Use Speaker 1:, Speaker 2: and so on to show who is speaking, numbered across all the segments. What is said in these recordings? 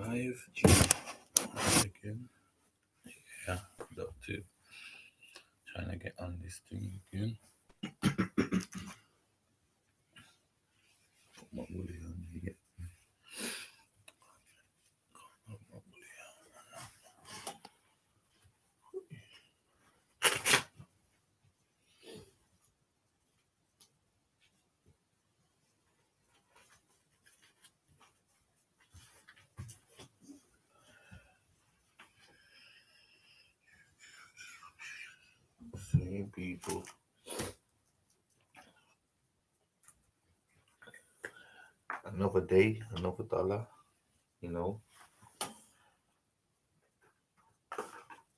Speaker 1: live. Again. Yeah, .2. Trying to get on this thing again. Put my woolly on here. Same people. Another day, another dollar, you know.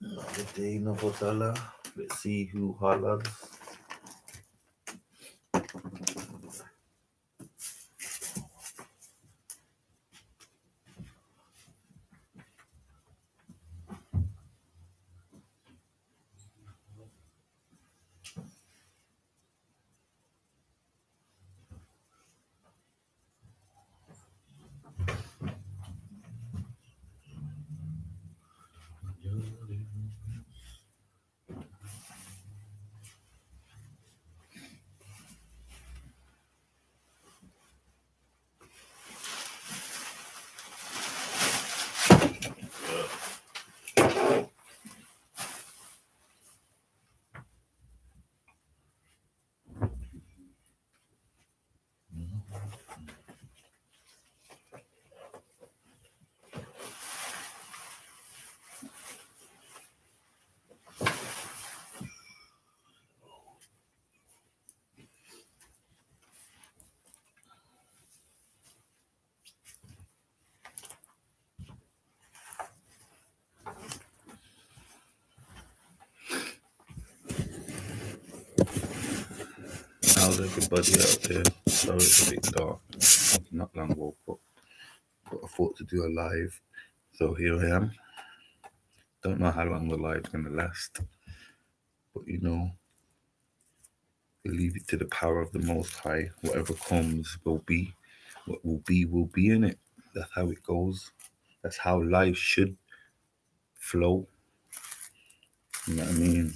Speaker 1: Another day, another dollar. Let's see who hollers. How's everybody out there? Sorry it's a bit dark. I've not long woke up, but I thought to do a live. So here I am. Don't know how long the live's gonna last, but you know, we leave it to the power of the Most High. Whatever comes will be. What will be in it. That's how it goes. That's how life should flow. You know what I mean?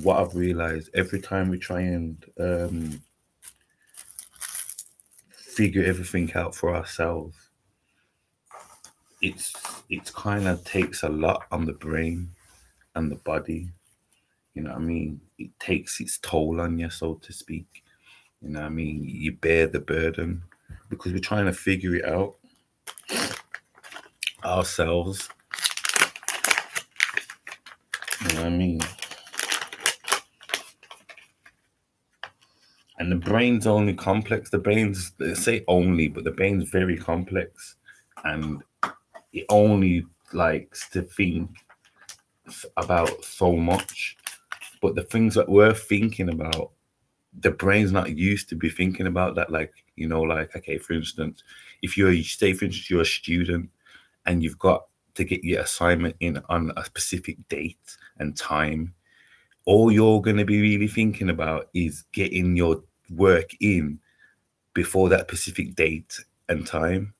Speaker 1: What I've realized every time we try and figure everything out for ourselves, it's kind of takes a lot on the brain and the body. You know what I mean? It takes its toll on you, so to speak. You know what I mean? You bear the burden because we're trying to figure it out ourselves. You know what I mean? And the brain's only complex. The brain's, they say only, but the brain's very complex. And it only likes to think about so much. But the things that we're thinking about, the brain's not used to be thinking about that. Like, you know, like, okay, for instance, if you're, say, for instance, you're a student and you've got to get your assignment in on a specific date and time, all you're going to be really thinking about is getting your work in before that specific date and time.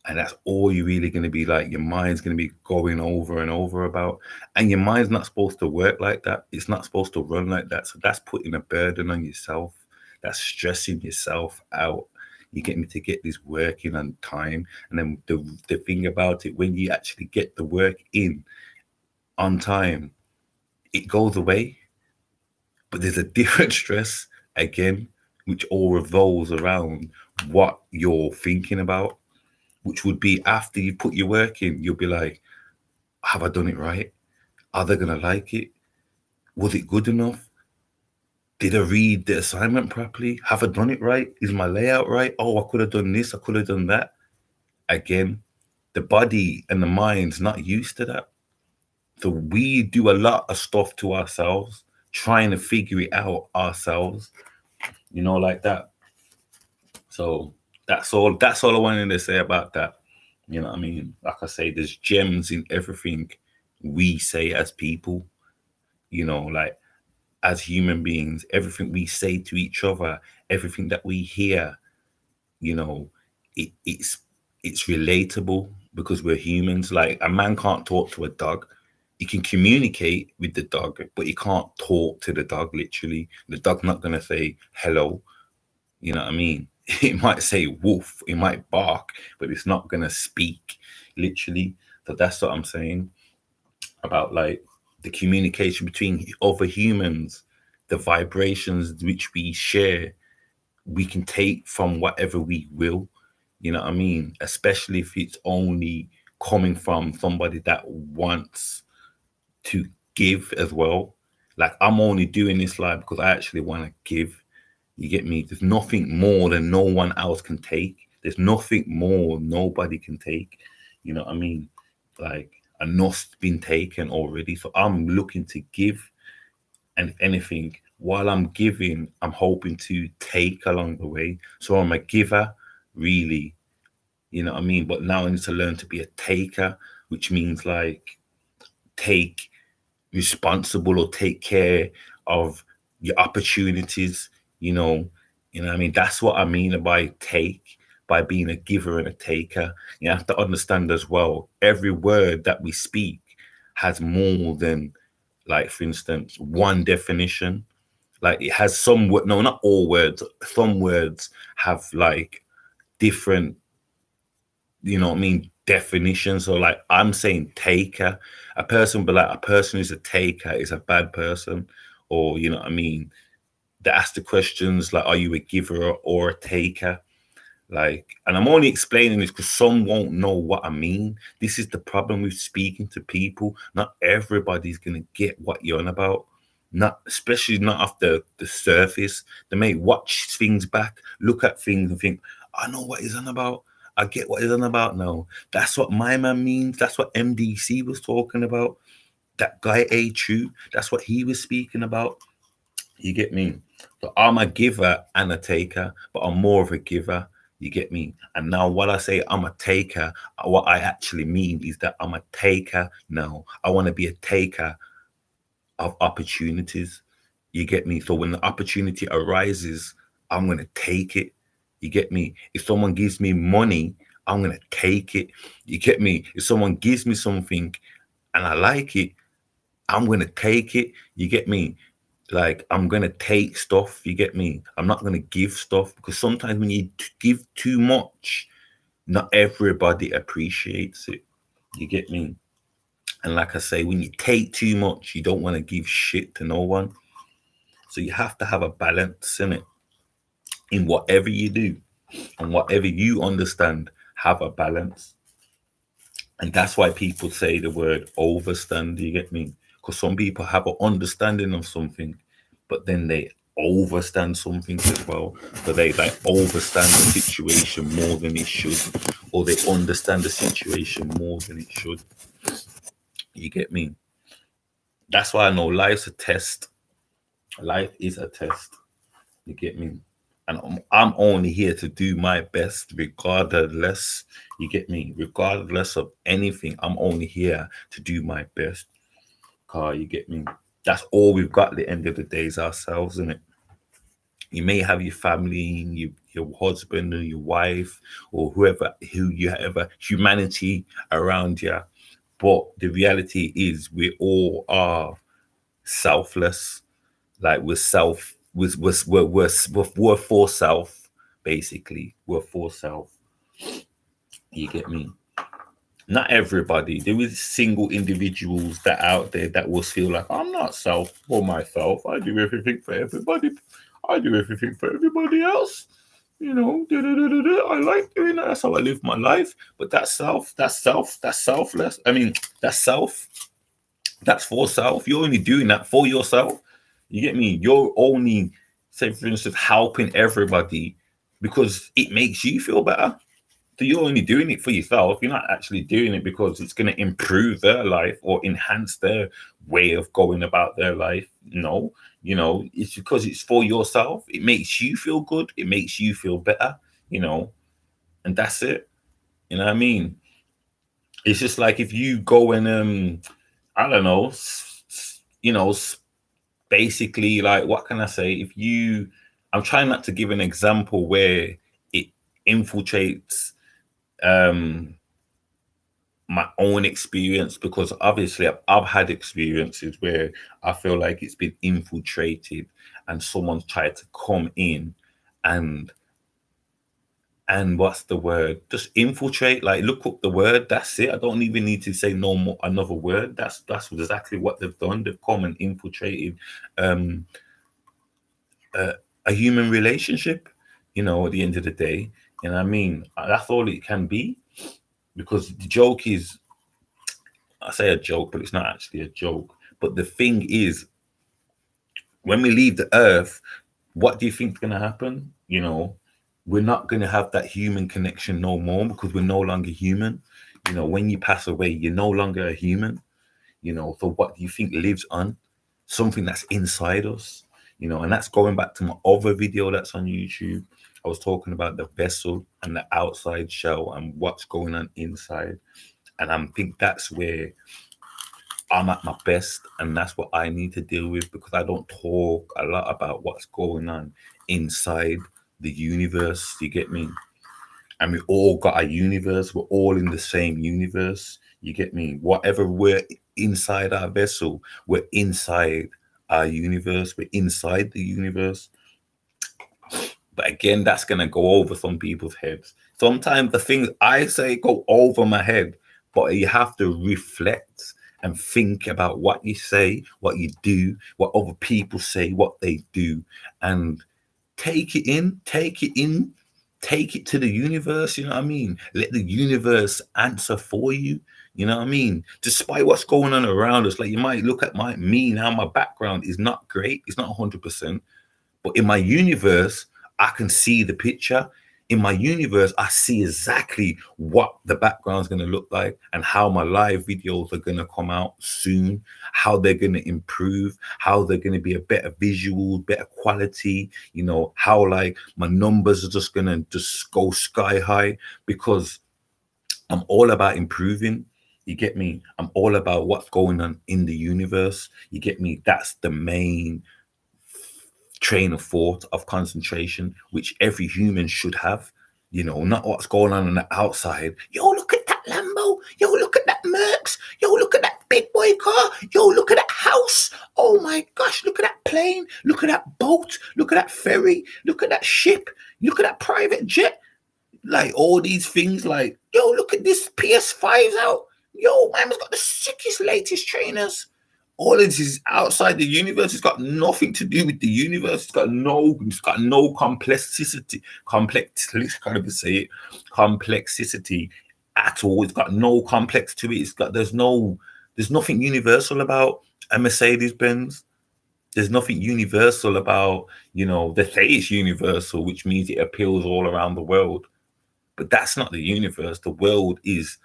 Speaker 1: And that's all you're really going to be like, your mind's going to be going over and over about. And your mind's not supposed to work like that. It's not supposed to run like that. So that's putting a burden on yourself. That's stressing yourself out. You get me to get this work in on time. And then the thing about it, when you actually get the work in on time, it goes away. But there's a different stress again, which all revolves around what you're thinking about, which would be after you put your work in, you'll be like, have I done it right? Are they going to like it? Was it good enough? Did I read the assignment properly? Have I done it right? Is my layout right? Oh, I could have done this. I could have done that. Again, the body and the mind's not used to that. So we do a lot of stuff to ourselves, trying to figure it out ourselves, you know, like that. So that's all I wanted to say about that. You know what I mean? Like I say, there's gems in everything we say as people, you know, like as human beings, everything we say to each other, everything that we hear, you know, it's it's relatable because we're humans. Like a man can't talk to a dog. He can communicate with the dog, but he can't talk to the dog literally. The dog's not gonna say hello. You know what I mean? It might say woof, it might bark, but it's not gonna speak literally. So that's what I'm saying about like the communication between other humans, the vibrations which we share, we can take from whatever we will. You know what I mean? Especially if it's only coming from somebody that wants to give as well. Like I'm only doing this live because I actually want to give. You get me? There's nothing more than no one else can take. There's nothing more nobody can take. You know what I mean? Like enough's been taken already. So I'm looking to give. And if anything, while I'm giving, I'm hoping to take along the way. So I'm a giver, really. You know what I mean? But now I need to learn to be a taker, which means like take responsible or take care of your opportunities, you know. You know what I mean? That's what I mean by take, by being a giver and a taker. You have to understand as well, every word that we speak has more than, like, for instance, one definition. Like it has some word, no, not all words. Some words have like different, you know what I mean, definitions. So like I'm saying taker, a person, but like a person who's a taker is a bad person, or you know what I mean. They ask the questions like, are you a giver or a taker? Like, and I'm only explaining this because some won't know what I mean. This is the problem with speaking to people. Not everybody's gonna get what you're on about. Not especially not off the surface. They may watch things back, look at things and think, I know what he's on about. I get what he's on about now. That's what my man means. That's what MDC was talking about. That guy A.TRU, that's what he was speaking about. You get me? So I'm a giver and a taker, but I'm more of a giver. You get me? And now, what I say I'm a taker, what I actually mean is that I'm a taker now. I want to be a taker of opportunities. You get me? So when the opportunity arises, I'm going to take it. You get me? If someone gives me money, I'm going to take it. You get me? If someone gives me something and I like it, I'm going to take it. You get me? Like I'm gonna take stuff. You get me? I'm not gonna give stuff because sometimes when you give too much, not everybody appreciates it. You get me? And like I say, when you take too much, you don't want to give shit to no one. So you have to have a balance in it. In whatever you do and whatever you understand, have a balance. And that's why people say the word overstand. You get me? Because some people have an understanding of something, but then they overstand something as well. So they like overstand the situation more than it should, or they understand the situation more than it should. You get me? That's why I know life's a test. Life is a test. You get me? And I'm only here to do my best, regardless. You get me? Regardless of anything, I'm only here to do my best. Car, you get me? That's all we've got at the end of the day is ourselves, isn't it? You may have your family, your husband or your wife, or who you ever humanity around you. But the reality is we all are selfless. Like we're for self, basically. We're for self. You get me? Not everybody. There is single individuals that out there that will feel like I'm not self for myself. I do everything for everybody. I do everything for everybody else. You know, I like doing that. That's how I live my life. But that's selfless. I mean, that's self. That's for self. You're only doing that for yourself. You get me? You're only, say, for instance, helping everybody because it makes you feel better. So you're only doing it for yourself. You're not actually doing it because it's going to improve their life or enhance their way of going about their life. No, it's because it's for yourself. It makes you feel good. It makes you feel better, you know, and that's it. You know what I mean? It's just like if you go and, I don't know, basically, like, what can I say? I'm trying not to give an example where it infiltrates um my own experience, because obviously I've had experiences where I feel like it's been infiltrated and someone's tried to come in and what's the word, just infiltrate, like look up the word, that's it. I don't even need to say no more another word. That's exactly what they've done. They've come and infiltrated um a, a human relationship, at the end of the day. And I mean, that's all it can be, because the joke is, I say a joke, but it's not actually a joke. But the thing is, when we leave the earth, what do you think's going to happen? We're not going to have that human connection no more, because we're no longer human. When you pass away, you're no longer a human. So what do you think lives on? Something that's inside us. And that's going back to my other video that's on YouTube. I was talking about the vessel and the outside shell and what's going on inside. And I think that's where I'm at my best, and that's what I need to deal with, because I don't talk a lot about what's going on inside the universe. You get me? And we all got a universe. We're all in the same universe. You get me? Whatever we're inside our vessel, we're inside our universe. We're inside the universe. But again, that's gonna go over some people's heads. Sometimes the things I say go over my head, but you have to reflect and think about what you say, what you do, what other people say, what they do, and take it in, take it to the universe. You know what I mean? Let the universe answer for you. You know what I mean? Despite what's going on around us, like you might look at me now, my background is not great, it's not 100%. But in my universe, I can see the picture. In my universe, I see exactly what the background is going to look like and how my live videos are going to come out soon, how they're going to improve, how they're going to be a better visual, better quality, how like my numbers are just going to just go sky high, because I'm all about improving. You get me? I'm all about what's going on in the universe. You get me? That's the main train of thought, of concentration, which every human should have. Not what's going on the outside. Yo, look at that Lambo. Yo, look at that Mercs. Yo, look at that big boy car. Yo, look at that house. Oh my gosh, look at that plane. Look at that boat. Look at that ferry. Look at that ship. Look at that private jet. Like all these things, like, yo, look at this PS5's out. Yo, man's got the sickest, latest trainers. All of this is outside the universe. It's got nothing to do with the universe. It's got no complexity, can't even say it, complexity at all. It's got no complex to it. There's nothing universal about a Mercedes Benz. There's nothing universal about, they say it's universal, which means it appeals all around the world. But that's not the universe. The world is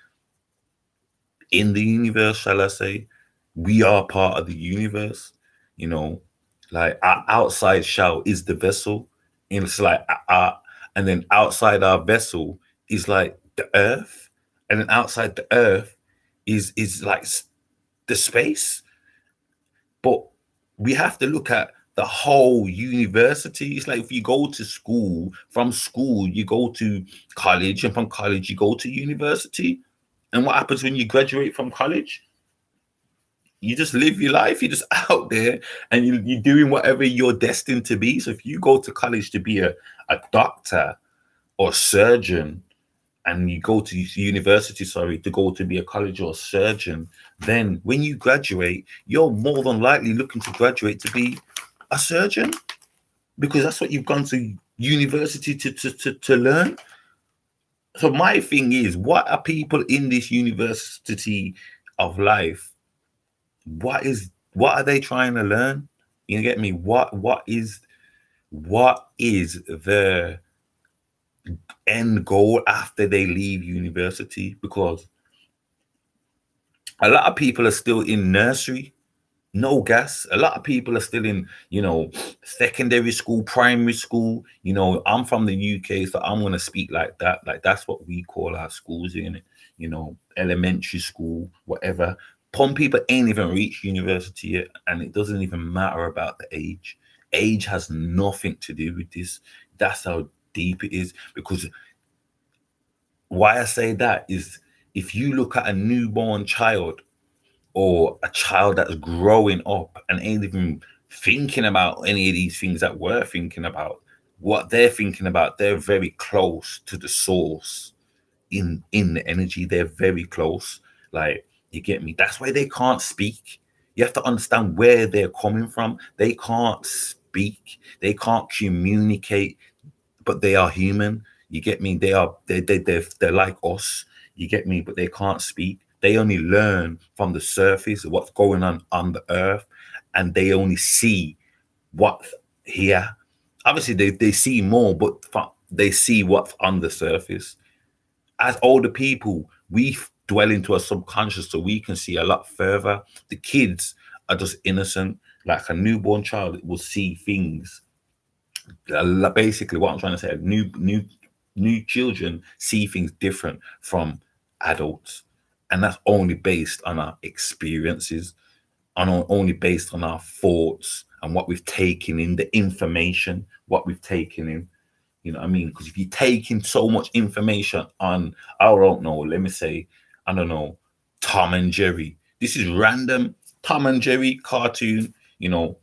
Speaker 1: in the universe, shall I say. We are part of the universe, like our outside shell is the vessel. And it's like, and then outside our vessel is like the earth. And then outside the earth is like the space. But we have to look at the whole university. It's like if you go to school, from school, you go to college, and from college, you go to university. And what happens when you graduate from college? You just live your life. You're just out there and you're doing whatever you're destined to be. So if you go to college to be a doctor or a surgeon, and you go to university, to go to be a college or a surgeon, then when you graduate, you're more than likely looking to graduate to be a surgeon, because that's what you've gone to university to learn. So my thing is, what are people in this university of life? What are they trying to learn? You get me? What is the end goal after they leave university? Because a lot of people are still in nursery, no gas. A lot of people are still in, secondary school, primary school. I'm from the UK, so I'm gonna speak like that. Like that's what we call our schools in it. Elementary school, whatever. Some people ain't even reached university yet, and it doesn't even matter about the age. Age has nothing to do with this. That's how deep it is, because Why I say that is, if you look at a newborn child or a child that's growing up and ain't even thinking about any of these things that we're thinking about, what they're thinking about, they're very close to the source in the energy. They're very close. Like, you get me? That's why they can't speak. You have to understand where they're coming from. They can't speak. They can't communicate, but they are human. You get me? They're like us. You get me? But they can't speak. They only learn from the surface of what's going on the earth, and they only see what here. Obviously, they see more, but they see what's on the surface. As older people, we dwell into a subconscious so we can see a lot further. The kids are just innocent. Like a newborn child will see things. Basically, what I'm trying to say, new children see things different from adults, and that's only based on our experiences, only based on our thoughts and what we've taken in, the information, what we've taken in. You know what I mean? Because if you take in so much information on, I don't know, let me say, I don't know, Tom and Jerry. This is random. Tom and Jerry cartoon, you know,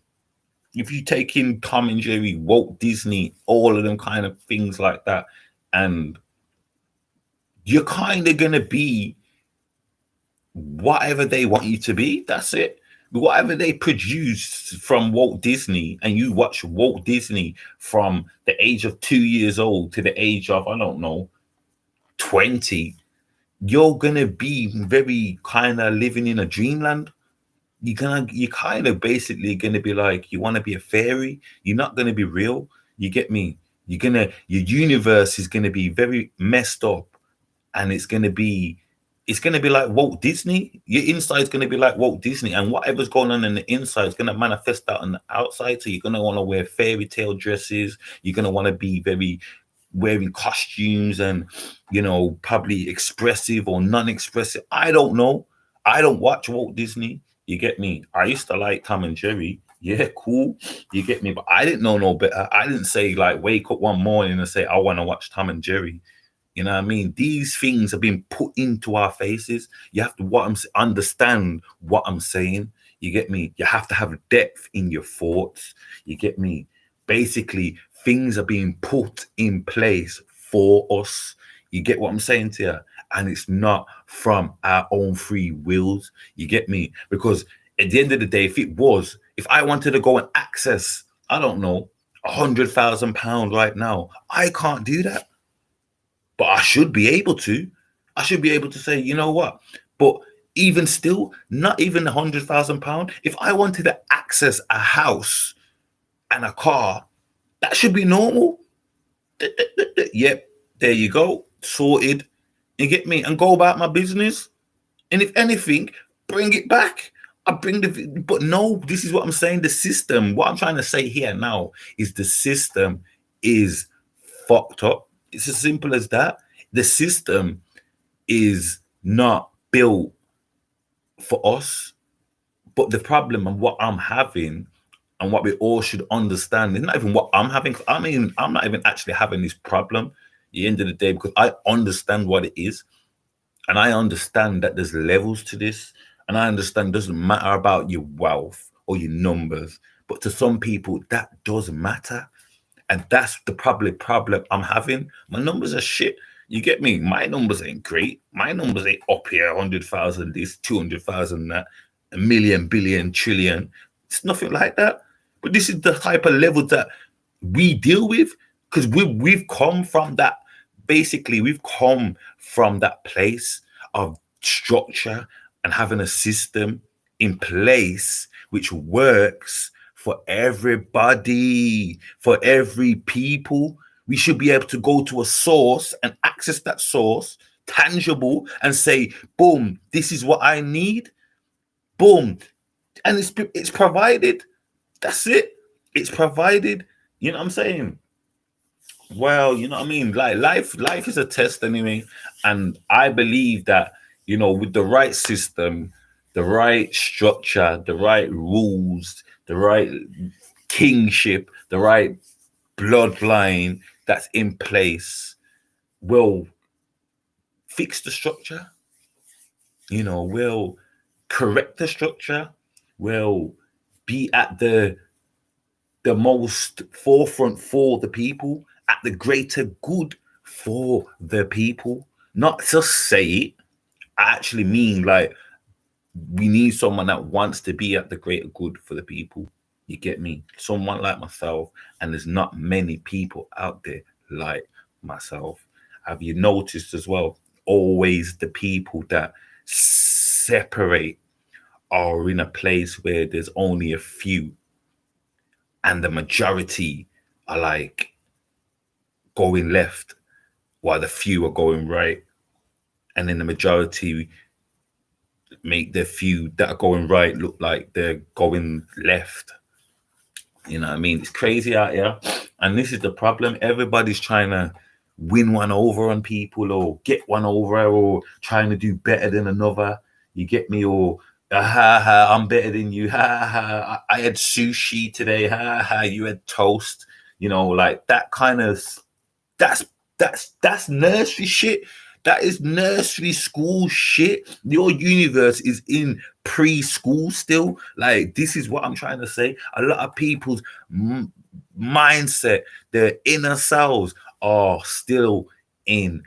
Speaker 1: if you take in Tom and Jerry, Walt Disney, all of them kind of things like that, and you're kind of going to be whatever they want you to be. That's it. Whatever they produce from Walt Disney, and you watch Walt Disney from the age of 2 years old to the age of, I don't know, 20, you're going to be very kind of living in a dreamland. You kind of basically going to be like, you want to be a fairy. You're not going to be real. You get me? Your universe is going to be very messed up, and it's going to be like Walt Disney. Your inside is going to be like Walt Disney, and whatever's going on in the inside is going to manifest out on the outside. So you're going to want to wear fairy tale dresses. You're going to want to be very wearing costumes, and probably expressive or non-expressive. I don't know. I don't watch Walt Disney. You get me? I used to like Tom and Jerry. Yeah, cool. You get me? But I didn't know no better. I didn't say, like, wake up one morning and say, I want to watch Tom and Jerry. You know what I mean? These things have been put into our faces. You have to understand what I'm saying. You get me? You have to have depth in your thoughts. You get me? Basically, things are being put in place for us. You get what I'm saying to you? And it's not from our own free wills. You get me? Because at the end of the day, if I wanted to go and access, I don't know, £100,000 right now, I can't do that. But I should be able to. I should be able to say, you know what? But even still, not even £100,000. If I wanted to access a house and a car, that should be normal. Yep, there you go, sorted. You get me? And go about my business. And if anything, bring it back. But no, this is what I'm saying. The system, what I'm trying to say here now is the system is fucked up. It's as simple as that. The system is not built for us. But the problem and what I'm having and what we all should understand is not even what I'm having. I mean, I'm not even actually having this problem at the end of the day, because I understand what it is. And I understand that there's levels to this. And I understand it doesn't matter about your wealth or your numbers. But to some people, that does matter. And that's the problem I'm having. My numbers are shit. You get me? My numbers ain't great. My numbers ain't up here, 100,000 this, 200,000 that, a million, billion, trillion. It's nothing like that. But this is the type of level that we deal with, because we've come from that. Basically, we've come from that place of structure and having a system in place which works for everybody, for every people. We should be able to go to a source and access that source, tangible, and say, boom, this is what I need. Boom. And it's provided. That's it. It's provided. You know what I'm saying? Well, you know what I mean? Like, life is a test anyway. And I believe that, with the right system, the right structure, the right rules, the right kingship, the right bloodline that's in place will fix the structure. You know, we'll correct the structure. We'll be at the most forefront for the people, at the greater good for the people. Not just say it. I actually mean, like, we need someone that wants to be at the greater good for the people. You get me? Someone like myself, and there's not many people out there like myself. Have you noticed as well? Always the people that separate are in a place where there's only a few, and the majority are like going left, while the few are going right, and then the majority make the few that are going right look like they're going left. You know what I mean? It's crazy out here. And this is the problem. Everybody's trying to win one over on people, or get one over, or trying to do better than another. You get me? Or ha ha, I'm better than you. Ha ha, I had sushi today. Ha ha, you had toast. You know, like that kind of, that's that's nursery shit. That is nursery school shit. Your universe is in preschool still. Like, this is what I'm trying to say. A lot of people's mindset, their inner selves, are still in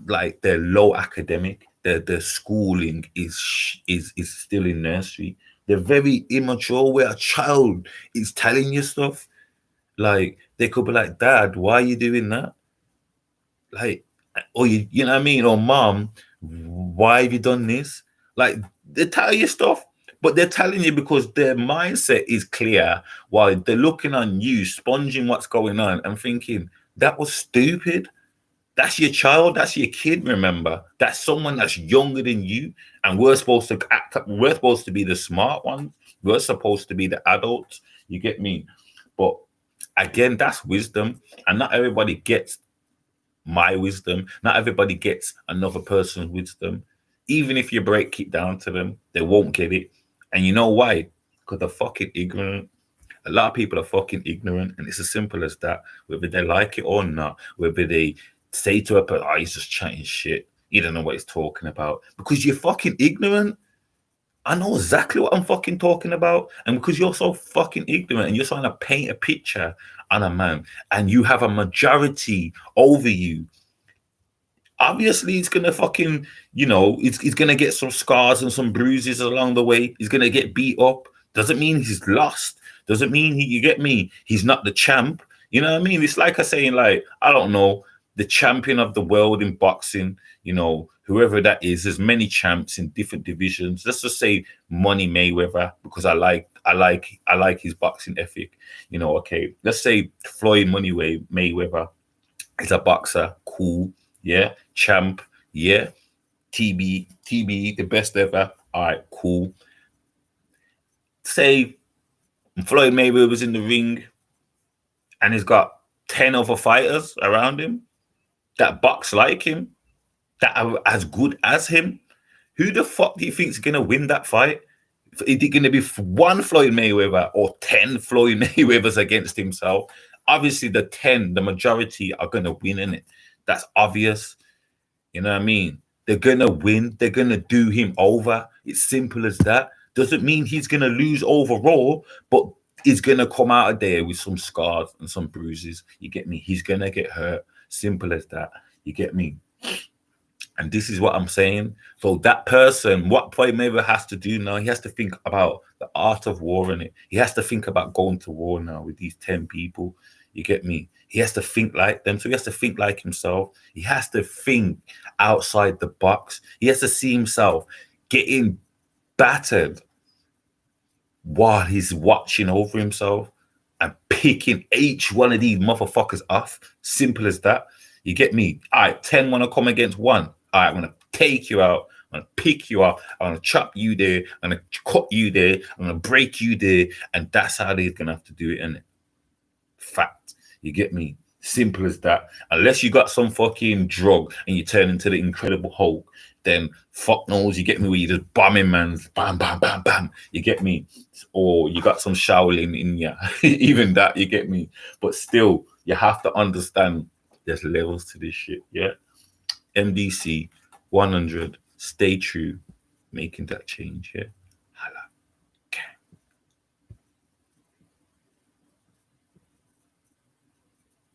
Speaker 1: like they're low academic. The schooling is still in nursery. They're very immature. Where a child is telling you stuff, like they could be like, "Dad, why are you doing that?" Like, or you know what I mean? Or mom, why have you done this? Like, they tell you stuff, but they're telling you because their mindset is clear, while they're looking on you, sponging what's going on and thinking, that was stupid. That's your child, that's your kid, remember. That's someone that's younger than you, and we're supposed to act up, we're supposed to be the smart ones. We're supposed to be the adults. You get me? But again, that's wisdom, and not everybody gets my wisdom. Not everybody gets another person's wisdom. Even if you break it down to them, they won't get it. And you know why? Because they're fucking ignorant. A lot of people are fucking ignorant, and it's as simple as that. Whether they like it or not, whether they say to a person, "Oh, he's just chatting shit. You don't know what he's talking about," because you're fucking ignorant. I know exactly what I'm fucking talking about. And because you're so fucking ignorant and you're trying to paint a picture on a man, and you have a majority over you, obviously it's gonna fucking, it's gonna get some scars and some bruises along the way. He's gonna get beat up. Doesn't mean he's lost. Doesn't mean you get me, he's not the champ. You know what I mean? It's like I saying, like, I don't know, the champion of the world in boxing, whoever that is, there's many champs in different divisions. Let's just say Money Mayweather, because I like his boxing ethic. Okay, let's say Floyd Mayweather is a boxer, cool, yeah, champ, yeah, TB, the best ever. All right, cool. Say Floyd Mayweather was in the ring and he's got 10 other fighters around him that box like him, that are as good as him. Who the fuck do you think is going to win that fight? Is it going to be one Floyd Mayweather or 10 Floyd Mayweathers against himself? Obviously, the 10, the majority, are going to win in it. That's obvious. You know what I mean? They're going to win. They're going to do him over. It's simple as that. Doesn't mean he's going to lose overall, but he's going to come out of there with some scars and some bruises. You get me? He's going to get hurt. Simple as that. You get me? And this is what I'm saying. So that person, what Floyd Mayweather has to do now, he has to think about the art of war in it. He has to think about going to war now with these 10 people. You get me? He has to think like them. So he has to think like himself. He has to think outside the box. He has to see himself getting battered while he's watching over himself and picking each one of these motherfuckers off. Simple as that. You get me? All right, 10 want to come against one. All right, I'm going to take you out. I'm going to pick you up. I'm going to chop you there. I'm going to cut you there. I'm going to break you there. And that's how they're going to have to do it, innit? Fact. You get me? Simple as that. Unless you got some fucking drug and you turn into the Incredible Hulk, then fuck knows, you get me, where you just bombing man's bam, bam, bam, bam. You get me? Or you got some Shaolin in you. Even that, you get me? But still, you have to understand there's levels to this shit, yeah? MDC 100. Stay true, making that change. Yeah.